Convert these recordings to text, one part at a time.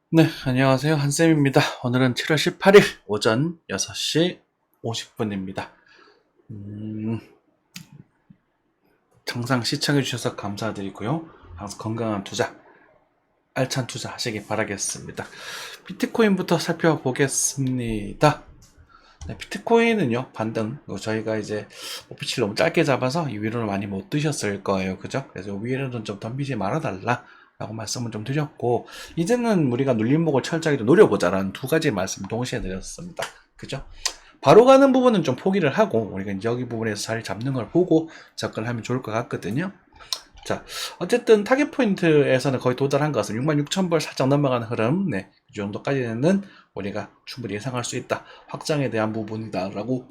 네, 안녕하세요. 한쌤입니다. 오늘은 7월 18일 오전 6시 50분입니다. 항상 시청해주셔서 감사드리고요. 항상 건강한 투자, 알찬 투자 하시기 바라겠습니다. 비트코인부터 살펴보겠습니다. 네, 비트코인은요, 반등. 저희가 이제 오피치를 너무 짧게 잡아서 이 위로를 많이 못 드셨을 거예요. 그죠? 그래서 위로는 좀 덤비지 말아달라. 라고 말씀을 좀 드렸고, 이제는 우리가 눌림목을 철저하게 좀 노려보자라는 두 가지 말씀 동시에 드렸습니다. 그죠? 바로 가는 부분은 좀 포기를 하고, 우리가 여기 부분에서 자리 잡는 걸 보고 접근을 하면 좋을 것 같거든요. 자, 어쨌든 타겟 포인트에서는 거의 도달한 것 같습니다. 66,000불 살짝 넘어가는 흐름, 네, 이 정도까지는 우리가 충분히 예상할 수 있다. 확장에 대한 부분이다라고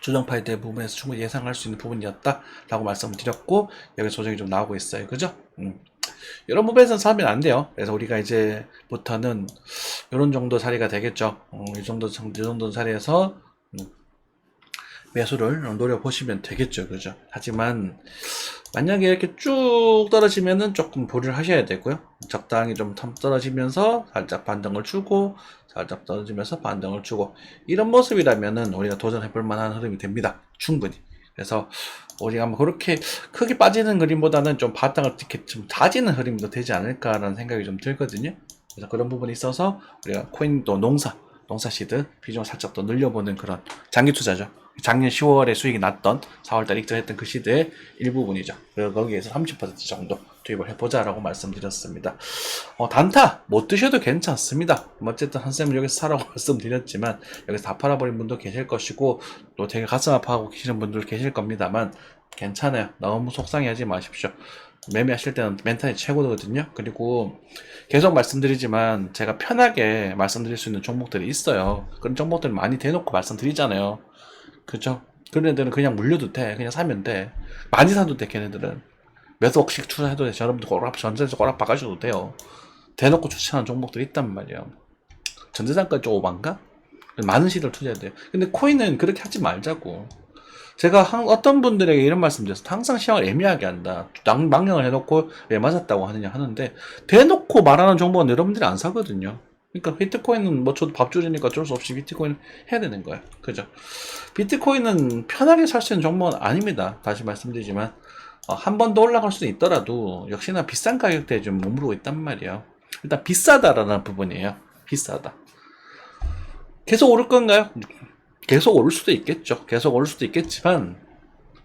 조정파에 대한 부분에서 충분히 예상할 수 있는 부분이었다라고 말씀을 드렸고, 여기 조정이 좀 나오고 있어요. 그죠? 이런 부분에서는 사면 안 돼요. 그래서 우리가 이제부터는 이런 정도 자리가 되겠죠. 이 정도 자리에서 매수를 노려보시면 되겠죠. 그죠? 하지만 만약에 이렇게 쭉 떨어지면은 조금 보류를 하셔야 되고요. 적당히 좀 떨어지면서 살짝 반등을 주고, 살짝 떨어지면서 반등을 주고, 이런 모습이라면은 우리가 도전해 볼 만한 흐름이 됩니다. 충분히. 그래서 우리가 뭐 그렇게 크게 빠지는 그림보다는 좀 바닥을 이렇게 좀 다지는 흐름이 더 되지 않을까라는 생각이 좀 들거든요. 그래서 그런 부분이 있어서 우리가 코인도 농사 시드 비중을 살짝 더 늘려보는 그런 장기 투자죠. 작년 10월에 수익이 났던 4월달 익절했던 그 시드의 일부분이죠. 그래서 거기에서 30% 정도 투입을 해보자라고 말씀드렸습니다. 단타 못 드셔도 괜찮습니다. 어쨌든 한쌤은 여기서 사라고 말씀드렸지만 여기서 다 팔아버린 분도 계실 것이고 또 되게 가슴 아파하고 계시는 분들 계실 겁니다만 괜찮아요. 너무 속상해하지 마십시오. 매매하실 때는 멘탈이 최고거든요. 그리고 계속 말씀드리지만 제가 편하게 말씀드릴 수 있는 종목들이 있어요. 그런 종목들 많이 대놓고 말씀드리잖아요. 그죠? 그런 애들은 그냥 물려도 돼. 그냥 사면 돼. 많이 사도 돼, 걔네들은. 몇 억씩 투자해도 돼. 여러분들 전세에서 꼬락 박아줘도 돼요. 대놓고 추천하는 종목들이 있단 말이에요. 전재산까지 좀 오반가? 많은 시를 투자해야 돼요. 근데 코인은 그렇게 하지 말자고. 제가 어떤 분들에게 이런 말씀 드렸어요. 항상 시황을 애매하게 한다. 망령을 해놓고 왜 맞았다고 하느냐 하는데, 대놓고 말하는 정보는 여러분들이 안 사거든요. 그러니까 비트코인은 뭐 저도 밥줄이니까 어쩔 수 없이 비트코인 해야 되는 거예요. 그죠? 비트코인은 편하게 살 수 있는 종목은 아닙니다. 다시 말씀드리지만 한 번 더 올라갈 수는 있더라도 역시나 비싼 가격대에 좀 머무르고 있단 말이에요. 일단 비싸다라는 부분이에요. 비싸다. 계속 오를 건가요? 계속 오를 수도 있겠죠. 계속 오를 수도 있겠지만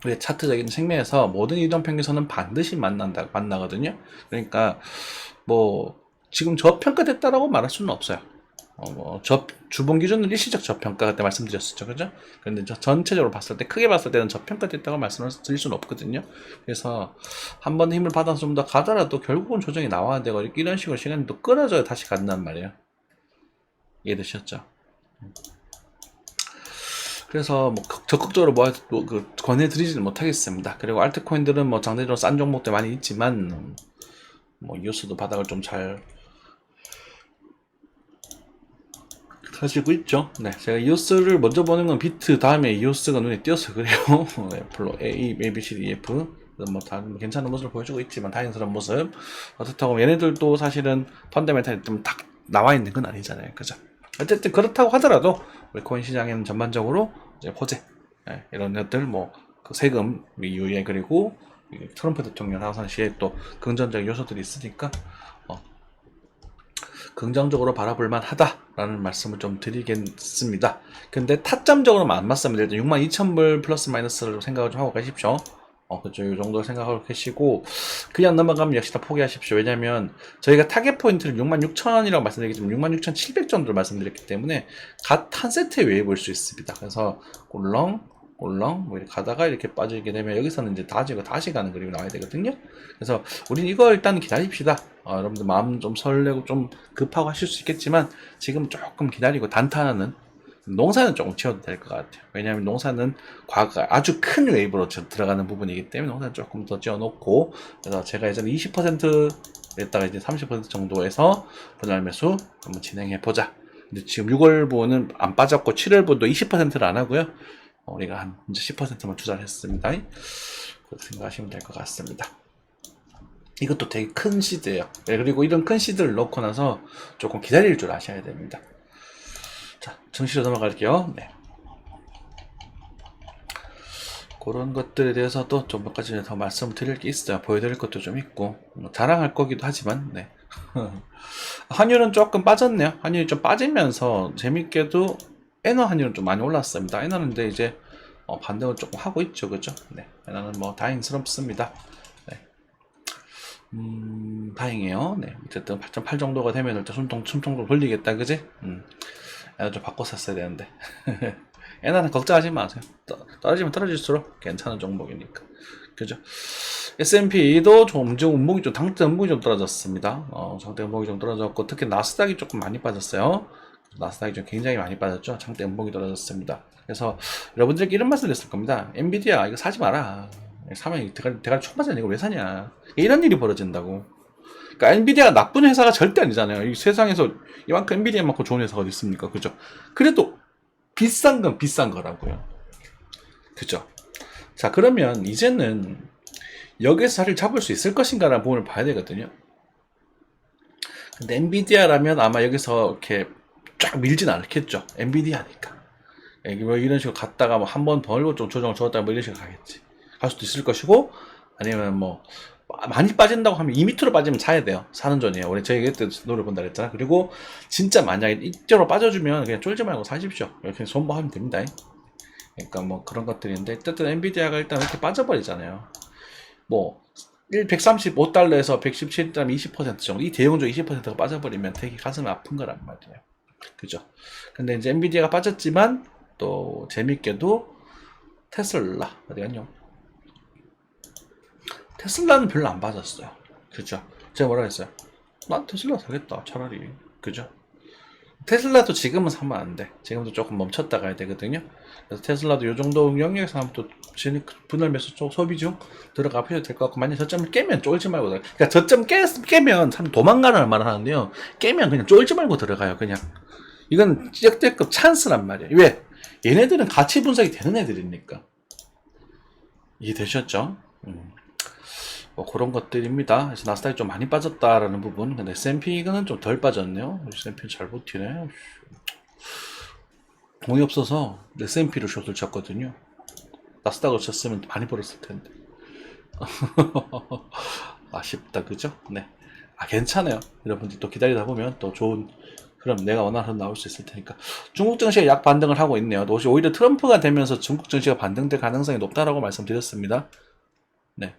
우리 차트적인 측면에서 모든 이동 평균선은 반드시 만나거든요. 그러니까 뭐 지금 저평가됐다라고 말할 수는 없어요. 주봉 기준으로 일시적 저평가 그때 말씀드렸었죠. 그죠? 그런데 전체적으로 봤을 때, 크게 봤을 때는 저평가됐다고 말씀을 드릴 수는 없거든요. 그래서 한 번 힘을 받아서 좀 더 가더라도 결국은 조정이 나와야 되고, 이런 식으로 시간이 또 끌어져야 다시 간단 말이에요. 이해되셨죠? 그래서 뭐 적극적으로 권해드리지는 못하겠습니다. 그리고 알트코인들은 뭐 장대적으로 싼 종목들 많이 있지만, 뭐 이오스도 바닥을 좀 잘 가지고 있죠. 네, 제가 이오스를 먼저 보는 건 비트 다음에 이오스가 눈에 띄어서 그래요. 네, 별로 A, B, C, D, F 뭐 다 괜찮은 모습을 보여주고 있지만 다행스러운 모습. 그렇다고 얘네들도 사실은 펀더멘탈이 좀 딱 나와 있는 건 아니잖아요. 그죠? 어쨌든 그렇다고 하더라도 우리 코인 시장에는 전반적으로 이제 호재, 네, 이런 것들 그 세금 이후에 그리고 트럼프 대통령 당선 시에 또 긍정적인 요소들이 있으니까 긍정적으로 바라볼 만하다라는 말씀을 좀 드리겠습니다. 근데 타점적으로는 안 맞습니다. 일단 62,000불 플러스 마이너스를 생각을 좀 하고 가십시오. 그죠. 이 정도 생각하고 계시고, 그냥 넘어가면 역시 다 포기하십시오. 왜냐면, 저희가 타겟 포인트를 66,000원이라고 말씀드렸기 때문에 66,700 정도를 말씀드렸기 때문에, 갓 한 세트에 외해 볼 수 있습니다. 그래서, 꼴렁, 뭐 이렇게 가다가 이렇게 빠지게 되면, 여기서는 이제 다지고 다시 가는 그림이 나와야 되거든요. 그래서, 우린 이거 일단 기다립시다. 여러분들 마음 좀 설레고 좀 급하고 하실 수 있겠지만, 지금 조금 기다리고 단타하는, 농사는 조금 지어도 될 것 같아요. 왜냐하면 농사는 과거 아주 큰 웨이브로 들어가는 부분이기 때문에 농사는 조금 더 지어놓고, 그래서 제가 예전에 20% 냈다가 이제 30% 정도에서 분할 매수 한번 진행해 보자. 근데 지금 6월부는 안 빠졌고 7월부도 20%를 안 하고요. 우리가 한 이제 10%만 투자를 했습니다. 그렇게 생각하시면 될 것 같습니다. 이것도 되게 큰 시드예요. 네, 그리고 이런 큰 시드를 넣고 나서 조금 기다릴 줄 아셔야 됩니다. 자, 정시로 넘어갈게요. 네. 그런 것들에 대해서도 좀 몇 가지 더 말씀드릴 게 있어요. 보여드릴 것도 좀 있고 자랑할 거기도 하지만 네. 환율은 조금 빠졌네요. 환율이 좀 빠지면서 재밌게도 엔화 환율은 좀 많이 올랐습니다. 엔화는 근데 이제 반등을 조금 하고 있죠, 그죠? 네, 엔화는 뭐 다행스럽습니다. 네. 다행이에요. 네, 어쨌든 8.8 정도가 되면 일단 숨통 좀 돌리겠다, 그지? 엔화 좀 바꿔 샀어야 되는데. 엔화는 걱정하지 마세요. 떨어지면 떨어질수록 괜찮은 종목이니까. 그죠? S&P도 좀 운봉이 좀 당대 운봉이 좀 떨어졌습니다. 장대 운봉이 좀 떨어졌고 특히 나스닥이 조금 많이 빠졌어요. 나스닥이 좀 굉장히 많이 빠졌죠. 장대 운봉이 떨어졌습니다. 그래서 여러분들께 이런 말씀을 드렸을 겁니다. 엔비디아 이거 사지 마라. 사면 대가리 총맞아. 이거 왜 사냐? 이런 일이 벌어진다고. 그러니까 엔비디아가 나쁜 회사가 절대 아니잖아요. 이 세상에서 이만큼 엔비디아만큼 좋은 회사가 어디 있습니까? 그죠? 그래도 비싼 건 비싼 거라고요. 그죠? 자, 그러면 이제는 여기서 자리를 잡을 수 있을 것인가라는 부분을 봐야 되거든요. 근데 엔비디아라면 아마 여기서 이렇게 쫙 밀진 않겠죠. 엔비디아니까. 뭐 이런 식으로 갔다가 뭐 한 번 벌고 좀 조정을 줬다가 뭐 이런 식으로 가겠지. 갈 수도 있을 것이고, 아니면 뭐 많이 빠진다고 하면 2m로 빠지면 사야 돼요. 사는 전이에요. 우리 저희가 그때 노래 본다 그랬잖아. 그리고 진짜 만약에 이쪽으로 빠져주면 그냥 쫄지 말고 사십시오. 이렇게 손보하면 됩니다. 그러니까 뭐 그런 것들인데, 어쨌든 엔비디아가 일단 이렇게 빠져버리잖아요. 뭐 135달러에서 117달러 20% 정도, 이 대형주 20%가 빠져버리면 되게 가슴이 아픈 거란 말이에요. 그죠? 근데 이제 엔비디아가 빠졌지만 또 재밌게도 테슬라 어디 갔냐? 테슬라는 별로 안 빠졌어요. 그죠? 제가 뭐라 했어요? 난 테슬라 사겠다 차라리. 그죠? 테슬라도 지금은 사면 안 돼. 지금도 조금 멈췄다 가야 되거든요. 그래서 테슬라도 요 정도 영역에서 하면 또 분할 매수 쪽 소비 중 들어가 보셔도 될 것 같고, 만약 저점을 깨면 쫄지 말고 들어가요. 그러니까 저점 깨면 참 도망가는 말을 하는데요. 깨면 그냥 쫄지 말고 들어가요. 그냥 이건 역대급 찬스란 말이에요. 왜? 얘네들은 가치 분석이 되는 애들이니까. 이해되셨죠? 뭐 그런 것들입니다. 그래서 나스닥이 좀 많이 빠졌다라는 부분. 근데 S&P는 좀 덜 빠졌네요. S&P는 잘 버티네. 돈이 없어서 S&P로 숏을 쳤거든요. 나스닥을 쳤으면 많이 벌었을 텐데. 아쉽다, 그죠? 네. 괜찮아요. 여러분들 또 기다리다 보면 또 좋은, 그럼 내가 원하는 나올 수 있을 테니까. 중국 증시가 약 반등을 하고 있네요. 오히려 트럼프가 되면서 중국 증시가 반등될 가능성이 높다라고 말씀드렸습니다. 네.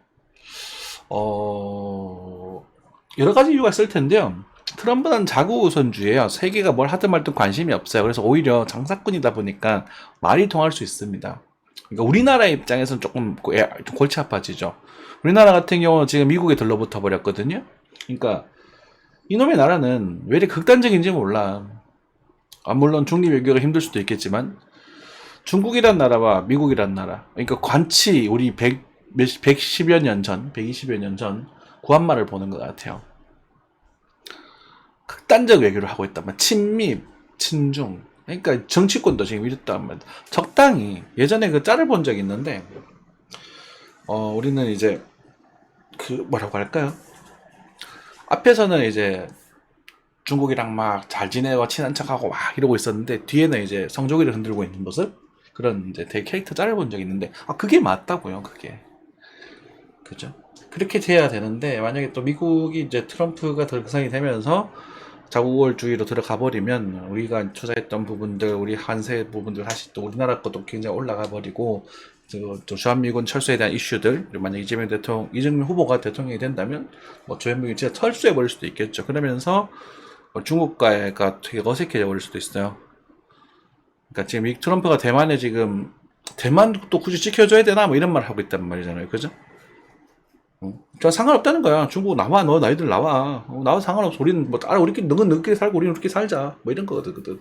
여러 가지 이유가 있을 텐데요. 트럼프는 자구우선주의예요. 세계가 뭘 하든 말든 관심이 없어요. 그래서 오히려 장사꾼이다 보니까 말이 통할 수 있습니다. 그러니까 우리나라 입장에서는 조금 골치 아파지죠. 우리나라 같은 경우는 지금 미국에 들러붙어 버렸거든요. 그러니까 이놈의 나라는 왜 이렇게 극단적인지 몰라. 물론 중립 외교가 힘들 수도 있겠지만 중국이란 나라와 미국이란 나라, 그러니까 관치 우리 110여 년 전, 120여 년 전 구한말을 보는 것 같아요. 극단적 외교를 하고 있단 말이야. 친미, 친중. 그러니까 정치권도 지금 이랬단 말이야. 적당히 예전에 그 짤을 본 적이 있는데, 우리는 이제 그 뭐라고 할까요? 앞에서는 이제 중국이랑 막 잘 지내고 친한 척하고 막 이러고 있었는데, 뒤에는 이제 성조기를 흔들고 있는 모습, 그런 이제 되게 캐릭터 짤을 본 적이 있는데, 그게 맞다고요, 그게. 그죠? 그렇게 돼야 되는데, 만약에 또 미국이 이제 트럼프가 당선이 되면서 자국월주의로 들어가 버리면 우리가 투자했던 부분들, 우리 한세 부분들 사실 또 우리나라 것도 굉장히 올라가 버리고, 또 주한미군 철수에 대한 이슈들, 만약 이재명 후보가 대통령이 된다면 뭐 주한미군 진짜 철수해 버릴 수도 있겠죠. 그러면서 중국과가 되게 어색해져 버릴 수도 있어요. 그러니까 지금 트럼프가 대만에 지금 대만도 굳이 지켜줘야 되나 뭐 이런 말 하고 있단 말이잖아요. 그죠? 저 상관없다는 거야. 중국 나와, 너 너희들 나와. 나와 상관없어. 우리는 뭐 따라 우리끼리 너는 너희끼리 살고 우리는 우리끼리 살자. 뭐 이런 거거든.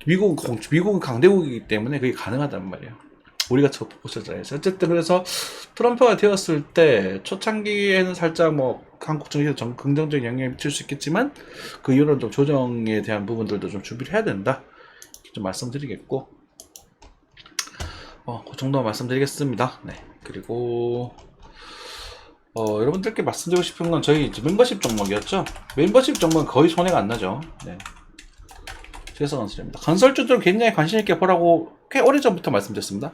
미국은 강대국이기 때문에 그게 가능하단 말이에요. 우리가 저 보셨잖아요. 어쨌든 그래서 트럼프가 되었을 때 초창기에는 살짝 뭐 한국 정치에 좀 긍정적인 영향을 미칠 수 있겠지만 그 이후로는 좀 조정에 대한 부분들도 좀 준비를 해야 된다. 좀 말씀드리겠고, 그 정도 말씀드리겠습니다. 네. 그리고 여러분들께 말씀드리고 싶은 건 저희 이제 멤버십 종목이었죠. 멤버십 종목은 거의 손해가 안 나죠. 네. 최선원수입니다. 건설주들 굉장히 관심 있게 보라고 꽤 오래전부터 말씀드렸습니다.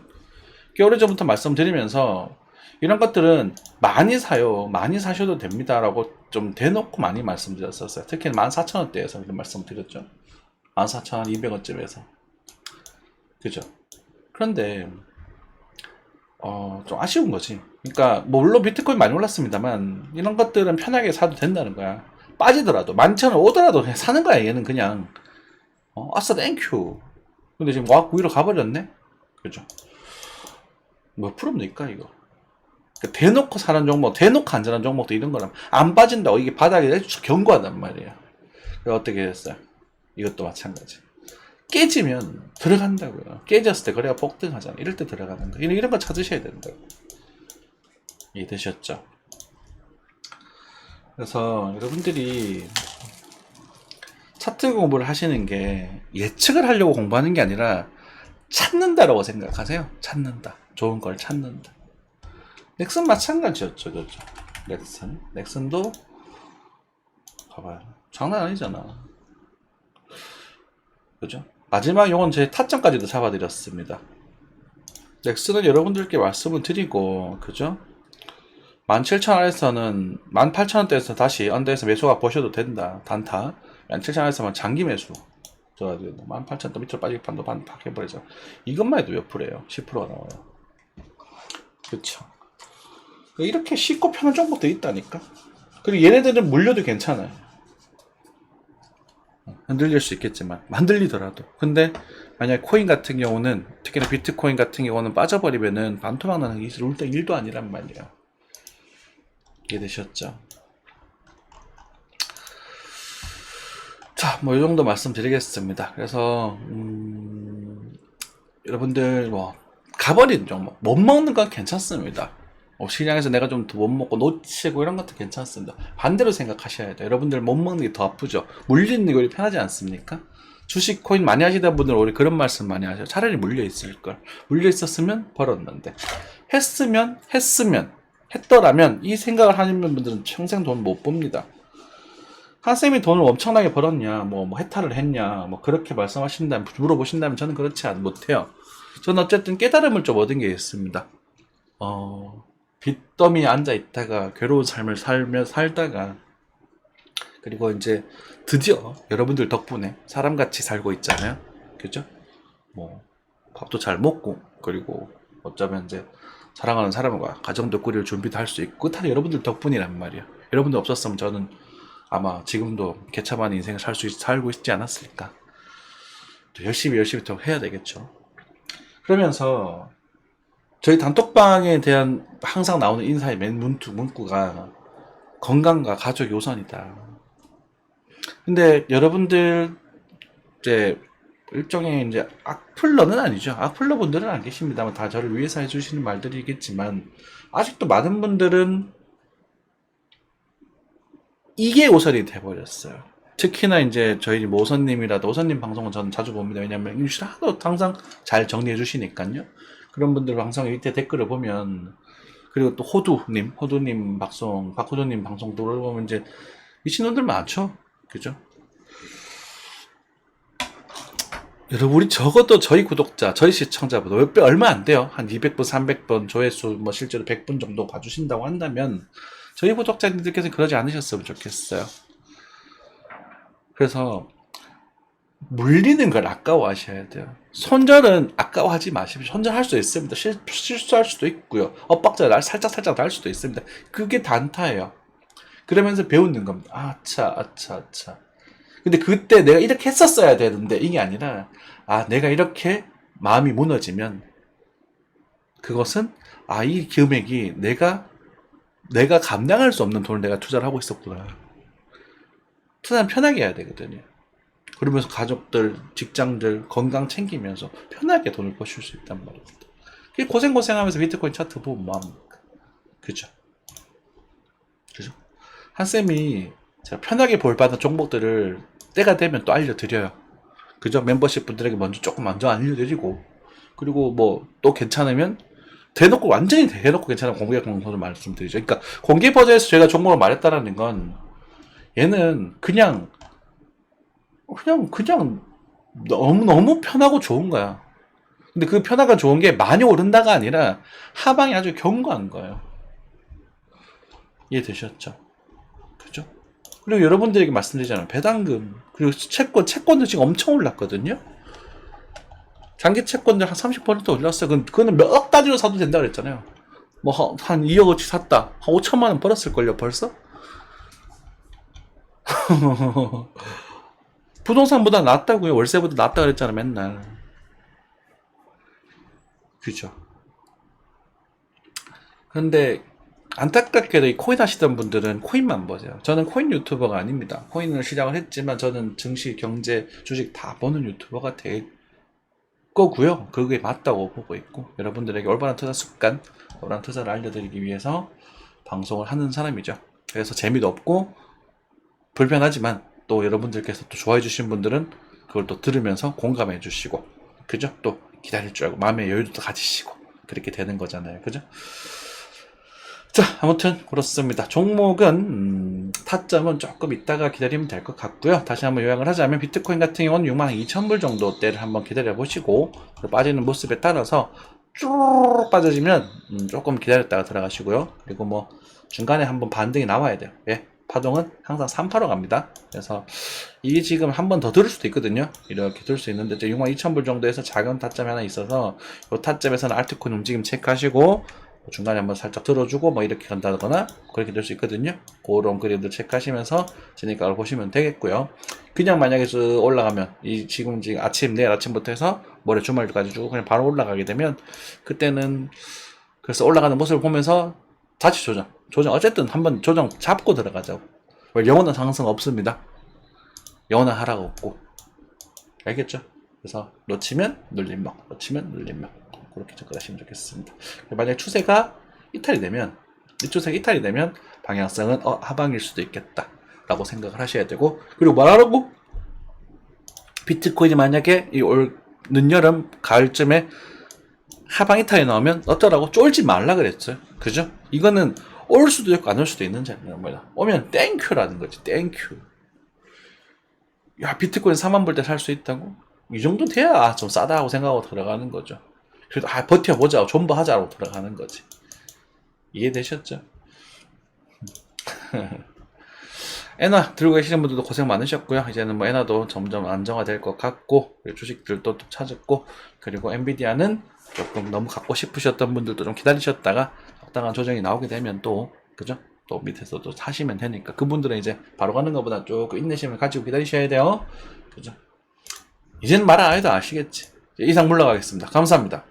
꽤 오래전부터 말씀드리면서 이런 것들은 많이 사요. 많이 사셔도 됩니다. 라고 좀 대놓고 많이 말씀드렸었어요. 특히 14,000원대에서 이런 말씀드렸죠. 14,200원쯤에서. 그죠? 그런데 좀 아쉬운 거지. 그러니까 뭐 물론 비트코인 많이 올랐습니다만 이런 것들은 편하게 사도 된다는 거야. 빠지더라도 11,000원 오더라도 그냥 사는 거야. 얘는 그냥 아싸 땡큐. 근데 지금 와 위로 가버렸네. 그죠? 뭐 프로입니까 이거? 그러니까 대놓고 사는 종목, 대놓고 안전한 종목도 이런 거라면 안 빠진다고 이게 바닥에 견고하단 말이에요. 어떻게 됐어요? 이것도 마찬가지. 깨지면 들어간다고요. 깨졌을 때 거래가 폭등하잖아. 이럴 때 들어가는 거. 이런 거 찾으셔야 된다고. 이해되셨죠? 그래서 여러분들이 차트 공부를 하시는 게 예측을 하려고 공부하는 게 아니라 찾는다라고 생각하세요. 찾는다. 좋은 걸 찾는다. 넥슨 마찬가지였죠. 그죠? 넥슨도 봐봐요. 장난 아니잖아. 그죠? 마지막 요건 제 타점까지도 잡아드렸습니다. 넥슨은 여러분들께 말씀을 드리고, 그죠? 17,000원에서는 18,000원대에서 다시 언더에서 매수가 보셔도 된다. 단타. 17,000원에서만 장기 매수. 저 18,000원 밑으로 빠지게 판도 팍 해버리죠. 이것만 해도 몇 프로예요? 10%가 나와요. 그쵸? 이렇게 쉽고 편한 종목도 있다니까. 그리고 얘네들은 물려도 괜찮아요. 흔들릴 수 있겠지만 만들리더라도. 근데 만약 코인 같은 경우는, 특히나 비트코인 같은 경우는 빠져버리면은 반토막 나는 게 일단 일도 아니란 말이야. 이해되셨죠? 자, 뭐 이 정도 말씀드리겠습니다. 그래서 여러분들 뭐 가버린 종목 못 먹는 건 괜찮습니다. 시장에서 내가 좀 못 먹고 놓치고 이런 것도 괜찮습니다. 반대로 생각하셔야 돼요. 여러분들 못 먹는 게 더 아프죠. 물리는 게 오히려 편하지 않습니까? 주식 코인 많이 하시다 분들 오히려 그런 말씀 많이 하셔요. 차라리 물려 있을 걸. 물려 있었으면 벌었는데. 했더라면 이 생각을 하는 분들은 평생 돈 못 봅니다. 한쌤이 돈을 엄청나게 벌었냐, 뭐 해탈을 했냐, 뭐 그렇게 말씀하신다면, 물어보신다면 저는 그렇지 못해요. 저는 어쨌든 깨달음을 좀 얻은 게 있습니다. 빚더미에 앉아있다가 괴로운 삶을 살다가, 그리고 이제 드디어 여러분들 덕분에 사람같이 살고 있잖아요. 그죠? 뭐, 밥도 잘 먹고, 그리고 어쩌면 이제 사랑하는 사람과 가정도 꾸릴 준비도 할 수 있고, 다 여러분들 덕분이란 말이야. 여러분들 없었으면 저는 아마 지금도 개차반 인생을 살고 있지 않았을까. 또 열심히 더 해야 되겠죠. 그러면서 저희 단톡방에 대한 항상 나오는 인사의 맨 문구가 건강과 가족이 우선이다. 근데 여러분들 이제 일종의 이제 악플러는 아니죠. 악플러 분들은 안 계십니다만 다 저를 위해서 해주시는 말들이겠지만 아직도 많은 분들은 이게 우선이 돼버렸어요. 특히나 이제 저희 모선님이라도, 오선님 방송은 저는 자주 봅니다. 왜냐면 뉴스를 하도 항상 잘 정리해 주시니까요. 그런 분들 방송 밑에 댓글을 보면, 그리고 또 호두님 방송, 박호두님 방송도 보면 이제 미친놈들 많죠. 그죠? 여러분, 우리 적어도 저희 구독자, 저희 시청자보다 얼마 안 돼요. 한 200분, 300분, 조회수, 뭐 실제로 100분 정도 봐주신다고 한다면, 저희 구독자님들께서는 그러지 않으셨으면 좋겠어요. 그래서 물리는 걸 아까워하셔야 돼요. 손절은 아까워하지 마십시오. 손절할 수 있습니다. 실수할 수도 있고요. 엇박자 살짝 날 수도 있습니다. 그게 단타예요. 그러면서 배우는 겁니다. 아차. 근데 그때 내가 이렇게 했었어야 되는데 이게 아니라 내가 이렇게 마음이 무너지면 그것은 이 금액이 내가 감당할 수 없는 돈을 내가 투자를 하고 있었구나. 투자는 편하게 해야 되거든요. 그러면서 가족들, 직장들 건강 챙기면서 편하게 돈을 버실 수 있단 말입니다. 고생하면서 비트코인 차트 보면 뭐합니까? 그죠? 한쌤이 제가 편하게 볼받은 종목들을 때가 되면 또 알려드려요. 그죠? 멤버십 분들에게 조금 먼저 알려드리고, 그리고 뭐 또 괜찮으면 대놓고 완전히 대놓고 괜찮은 공개 방송을 말씀드리죠. 그러니까 공개 버전에서 제가 종목을 말했다라는 건 얘는 그냥 너무 편하고 좋은 거야. 근데 그 편하고 좋은 게 많이 오른다가 아니라 하방이 아주 견고한 거예요. 이해되셨죠? 그죠? 그리고 여러분들에게 말씀드리잖아요. 배당금 그리고 채권도 지금 엄청 올랐거든요. 장기 채권도 한 30% 올랐어요. 그거는 몇 억 단위로 사도 된다고 그랬잖아요. 뭐 한 2억어치 샀다. 한 5천만 원 벌었을걸요 벌써? 부동산보다 낫다고요. 월세보다 낫다 그랬잖아 맨날. 그죠. 그런데 안타깝게도 이 코인 하시던 분들은 코인만 보세요. 저는 코인 유튜버가 아닙니다. 코인을 시작을 했지만 저는 증시, 경제, 주식 다 보는 유튜버가 될 거고요. 그게 맞다고 보고 있고 여러분들에게 올바른 투자 습관, 올바른 투자를 알려드리기 위해서 방송을 하는 사람이죠. 그래서 재미도 없고 불편하지만 또 여러분들께서 또 좋아해 주신 분들은 그걸 또 들으면서 공감해 주시고 그죠? 또 기다릴 줄 알고 마음의 여유도 가지시고 그렇게 되는 거잖아요. 그죠? 자, 아무튼 그렇습니다. 종목은 타점은 조금 있다가 기다리면 될 것 같고요. 다시 한번 요약을 하자면 비트코인 같은 경우는 62,000불 정도대를 한번 기다려 보시고 빠지는 모습에 따라서 쭉 빠져지면 조금 기다렸다가 들어가시고요. 그리고 뭐 중간에 한번 반등이 나와야 돼요. 예, 파동은 항상 3파로 갑니다. 그래서 이게 지금 한 번 더 들을 수도 있거든요. 이렇게 들 수 있는데 62,000불 정도에서 작은 타점이 하나 있어서 이 타점에서는 알트코인 움직임 체크하시고 중간에 한번 살짝 들어주고 뭐 이렇게 간다거나 그렇게 될 수 있거든요. 그런 그림들 체크하시면서 진입각을 보시면 되겠고요. 그냥 만약에 올라가면 지금 내일 아침부터 해서 모레 주말까지 쭉 그냥 바로 올라가게 되면 그때는 그래서 올라가는 모습을 보면서 다시 조정 어쨌든 한번 조정 잡고 들어가자고. 영원한 상승 없습니다. 영원한 하락 없고 알겠죠? 그래서 놓치면 눌림목 그렇게 접근하시면 좋겠습니다. 만약 추세가 이탈이 되면 방향성은 하방일 수도 있겠다 라고 생각을 하셔야 되고 그리고 말하라고 비트코인이 만약에 이 올 늦여름 가을쯤에 하방 이탈이 나오면 어쩌라고 쫄지 말라 그랬어요. 그죠? 이거는 올 수도 있고 안 올 수도 있는 자리입니다. 오면 땡큐라는 거지. 땡큐. 야 비트코인 4만 불 때 살 수 있다고? 이 정도 돼야 좀 싸다 하고 생각하고 들어가는 거죠. 그래도 버텨보자 존버하자고 들어가는 거지. 이해되셨죠? 에나 들고 계시는 분들도 고생 많으셨고요. 이제는 뭐 에나도 점점 안정화될 것 같고 주식들도 또 찾았고 그리고 엔비디아는 조금 너무 갖고 싶으셨던 분들도 좀 기다리셨다가 적당한 조정이 나오게 되면 또 그죠? 또 밑에서 또 사시면 되니까 그분들은 이제 바로 가는 것보다 조금 인내심을 가지고 기다리셔야 돼요. 그죠? 이제는 말 안 해도 아시겠지. 이상 물러가겠습니다. 감사합니다.